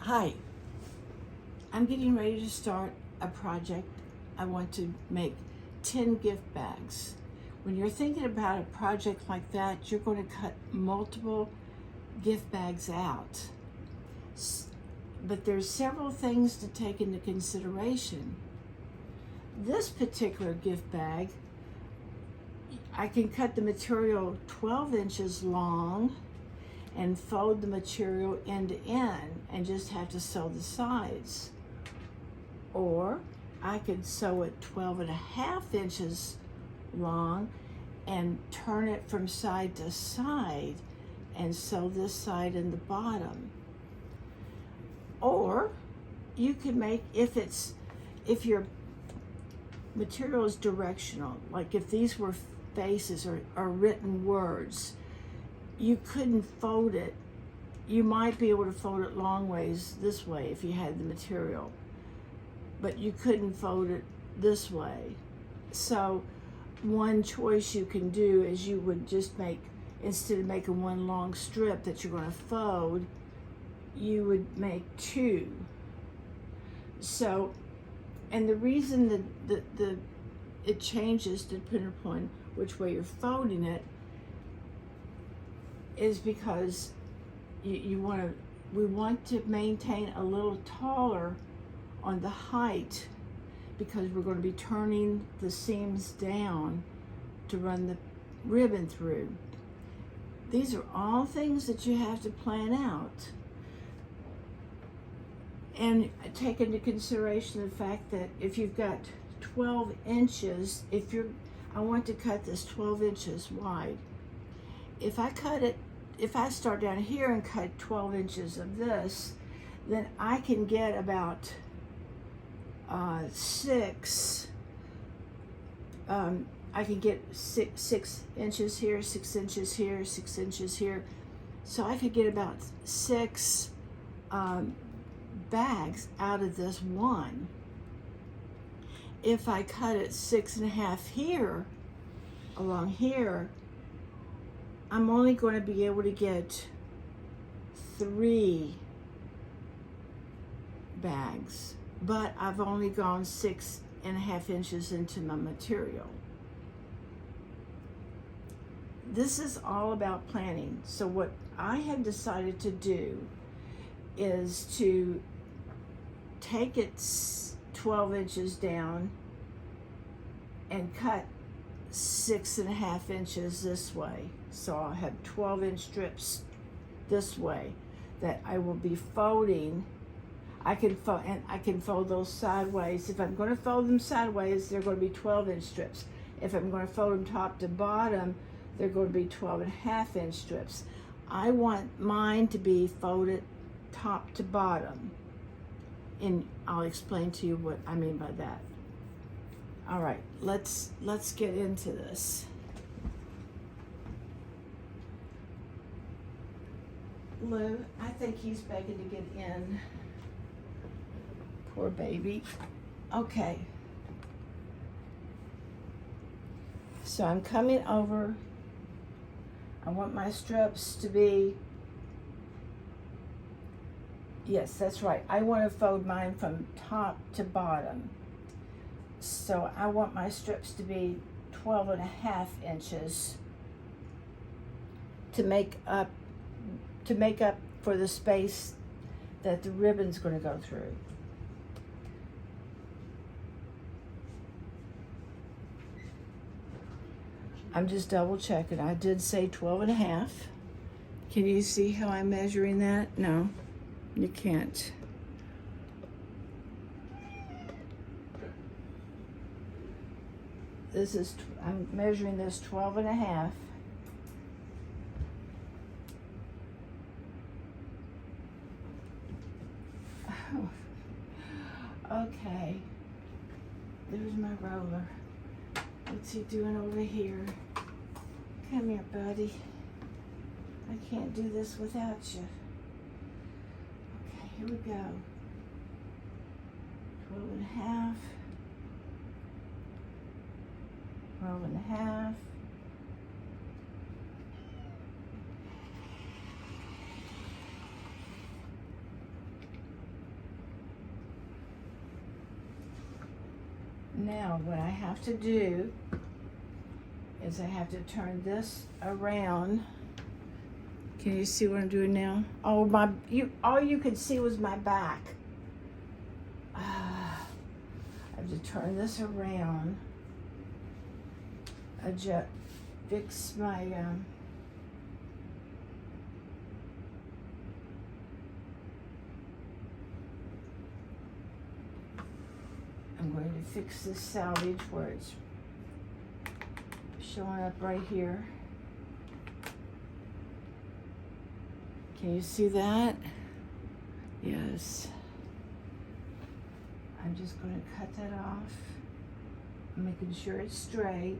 Hi, I'm getting ready to start a project. I want to make 10 gift bags. When you're thinking about a project like that, you're going to cut multiple gift bags out. But there's several things to take into consideration. This particular gift bag, I can cut the material 12 inches long and fold the material end to end and just have to sew the sides. Or I could sew it 12.5 inches long and turn it from side to side and sew this side and the bottom. Or you can make, if your material is directional, like if these were faces or written words, you couldn't fold it. You might be able to fold it long ways this way if you had the material, but you couldn't fold it this way. So one choice you can do is you would just make, instead of making one long strip that you're going to fold, you would make two. So, and the reason that it changes depending upon which way you're folding it is because we want to maintain a little taller on the height, because we're going to be turning the seams down to run the ribbon through. These are all things that you have to plan out and take into consideration the fact that if you've got 12 inches, I want to cut this 12 inches wide. If I start down here and cut 12 inches of this, then I can get about 6 inches here, 6 inches here, 6 inches here. So I could get about 6 bags out of this one. If I cut it 6.5 here, along here, I'm only going to be able to get 3 bags, but I've only gone 6.5 inches into my material. This is all about planning. So what I have decided to do is to take it 12 inches down and cut 6.5 inches this way. So I'll have 12-inch strips this way that I will be folding. I can fold those sideways. If I'm going to fold them sideways, they're going to be 12-inch strips. If I'm going to fold them top to bottom, they're going to be 12.5-inch strips. I want mine to be folded top to bottom, and I'll explain to you what I mean by that. All right, let's get into this. Lou, I think he's begging to get in. Poor baby. Okay. So I'm coming over. I want my strips to be, yes, that's right. I want to fold mine from top to bottom. So I want my strips to be 12.5 inches to make up for the space that the ribbon's going to go through. I'm just double checking. I did say 12.5. Can you see how I'm measuring that? No, you can't. I'm measuring this 12.5. Oh, okay. There's my roller. What's he doing over here? Come here, buddy. I can't do this without you. Okay, here we go. 12.5. 12.5. Now what I have to do is I have to turn this around. Can you see what I'm doing now? Oh, all you could see was my back. I have to turn this around. Adjust, fix my, I'm going to fix this salvage where it's showing up right here. Can you see that? Yes. I'm just going to cut that off, making sure it's straight.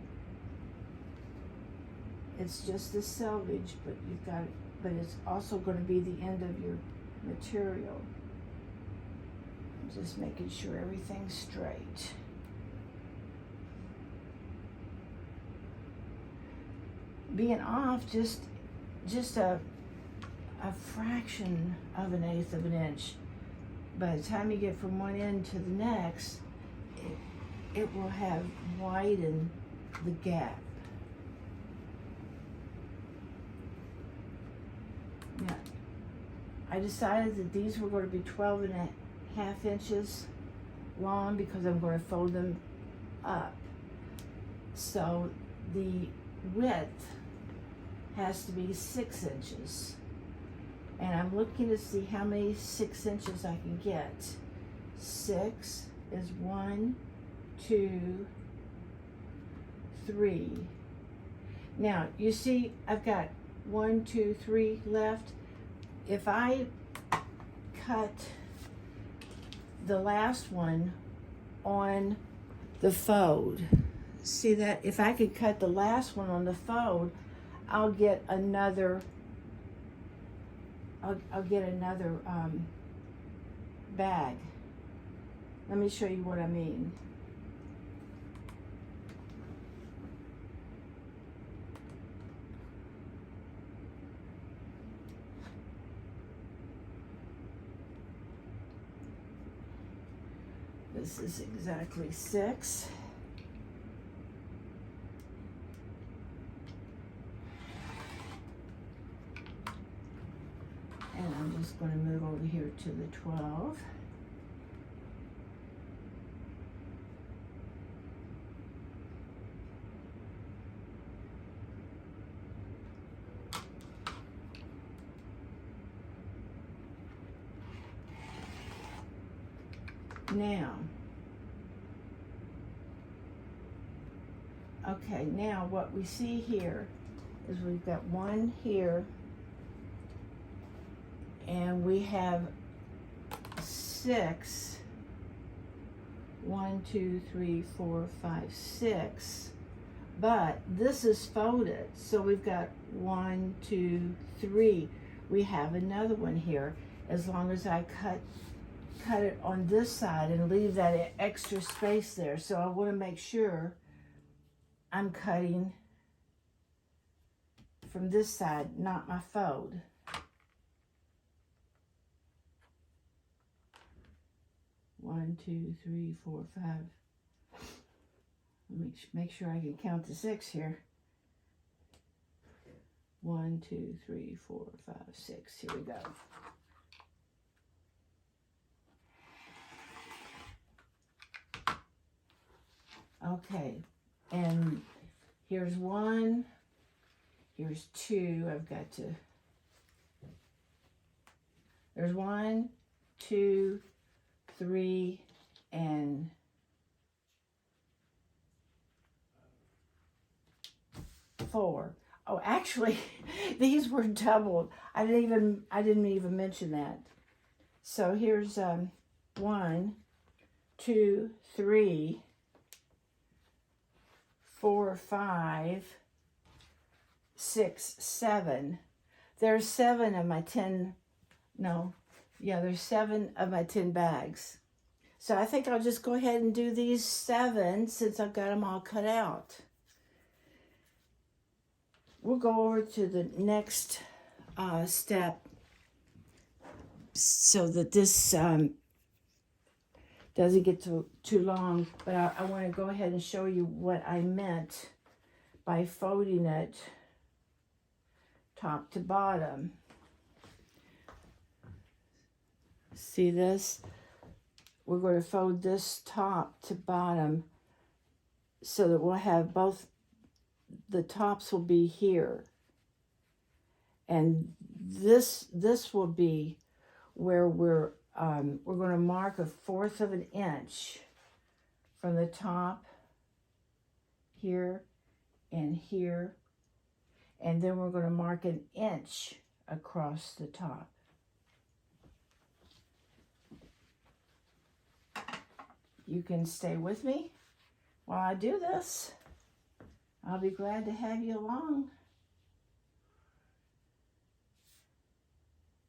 It's just the selvage, but you've got, but it's also going to be the end of your material. I'm just making sure everything's straight. Being off just a fraction of an eighth of an inch. By the time you get from one end to the next, it will have widened the gap. Now, I decided that these were going to be 12.5 inches long because I'm going to fold them up. So the width has to be 6 inches. And I'm looking to see how many 6 inches I can get. 6 is 1, 2, 3. Now, you see, I've got 1, 2, 3 left. If I cut the last one on the fold, see that? If I could cut the last one on the fold, I'll get another bag. Let me show you what I mean. This is exactly 6. And I'm just going to move over here to the 12. Now, okay, now what we see here is we've got 1 here, and we have 6. 1, 2, 3, 4, 5, 6. But this is folded, so we've got 1, 2, 3. We have another one here. As long as I cut it on this side and leave that extra space there. So I want to make sure I'm cutting from this side, not my fold. One, 2, 3, 4, 5. Let me make sure I can count to 6 here. 1, 2, 3, 4, 5, 6. Here we go. Okay, and here's 1, here's 2, I've got to, there's 1, 2, 3, and 4. Oh, actually, these were doubled. I didn't even mention that. So here's 1, 2, 3, 4, 5, 6, 7. There's 7 of my 10, no, yeah, there's 7 of my 10 bags. So I think I'll just go ahead and do these 7 since I've got them all cut out. We'll go over to the next step so that this doesn't get too long, but I want to go ahead and show you what I meant by folding it top to bottom. See this? We're going to fold this top to bottom so that we'll have both, the tops will be here. And this will be where we're going to mark 1/4 of an inch from the top here and here, and then we're going to mark 1 inch across the top. You can stay with me while I do this. I'll be glad to have you along.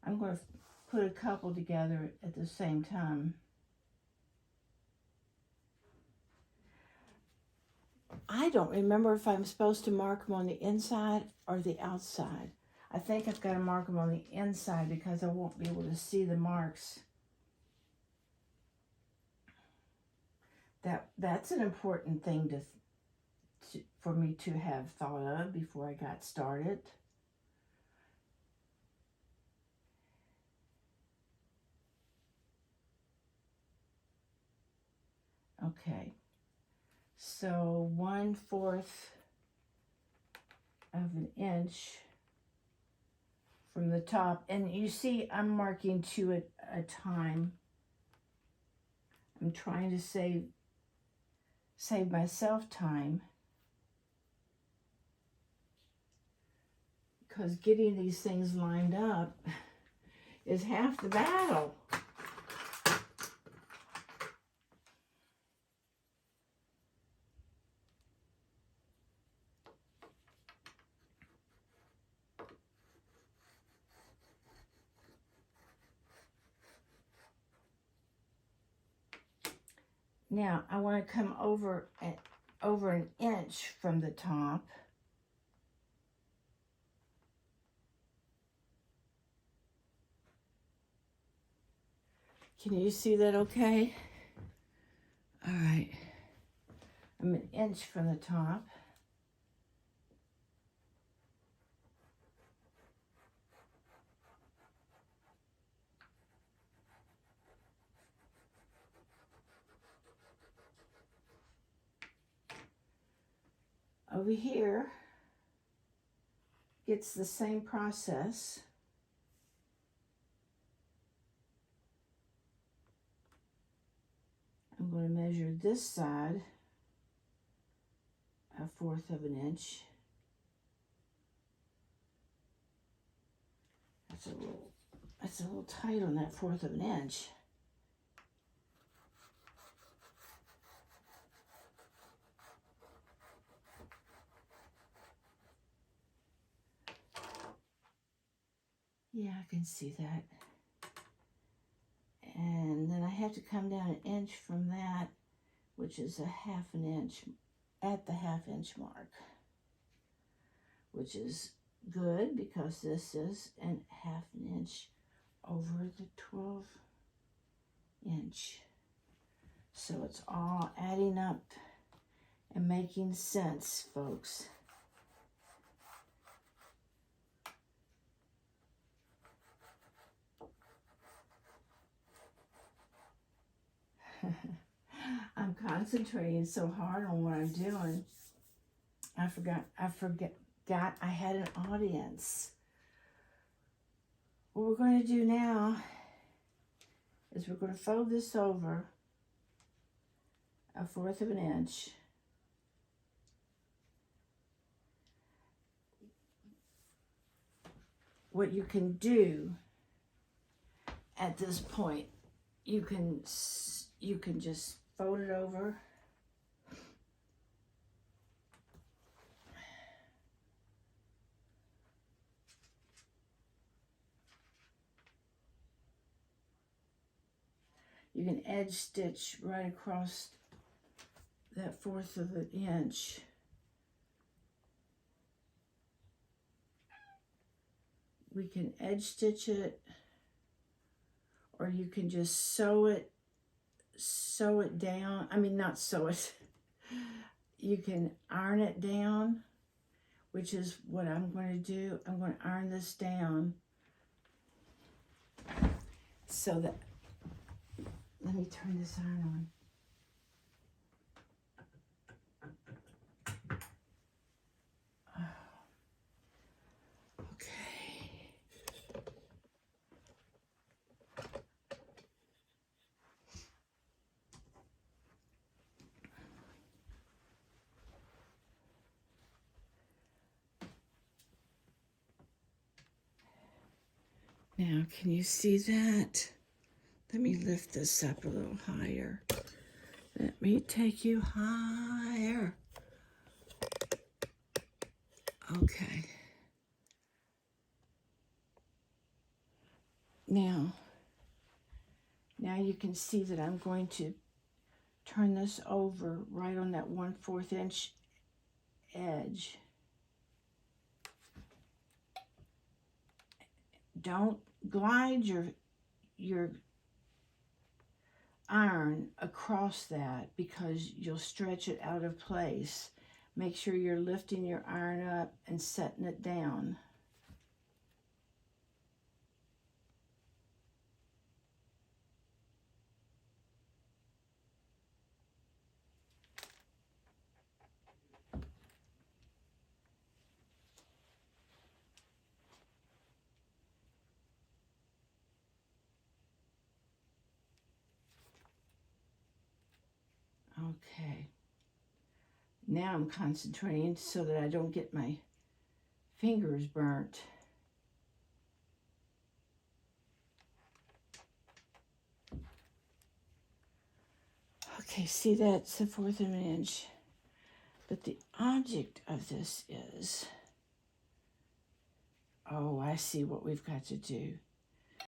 I'm going to put a couple together at the same time. I don't remember if I'm supposed to mark them on the inside or the outside. I think I've got to mark them on the inside because I won't be able to see the marks. That's an important thing for me to have thought of before I got started. Okay, so 1/4 of an inch from the top, and you see I'm marking 2 at a time. I'm trying to save myself time, because getting these things lined up is half the battle. Now I want to come over 1 inch from the top. Can you see that okay? All right. I'm 1 inch from the top. Over here, it's the same process. I'm going to measure this side 1/4 of an inch. That's a little tight on that 1/4 of an inch. Yeah, I can see that. And then I have to come down 1 inch from that, which is 1/2 an inch at the 1/2 inch mark, which is good because this is 1/2 an inch over the 12 inch. So it's all adding up and making sense, folks. I'm concentrating so hard on what I'm doing. I forgot I had an audience. What we're going to do now is we're going to fold this over 1/4 of an inch. What you can do at this point, you can just fold it over. You can edge stitch right across that 1/4 of an inch. We can edge stitch it, or you can just sew it sew it down. I mean, not sew it. You can iron it down, which is what I'm going to do. I'm going to iron this down so that, let me turn this iron on. Now, can you see that? Let me lift this up a little higher. Let me take you higher. Okay. Now you can see that I'm going to turn this over right on that 1/4 inch edge. Don't glide your iron across that because you'll stretch it out of place. Make sure you're lifting your iron up and setting it down. Okay. Now I'm concentrating so that I don't get my fingers burnt. Okay, see, that's 1/4 of an inch. But the object of this is, oh, I see what we've got to do.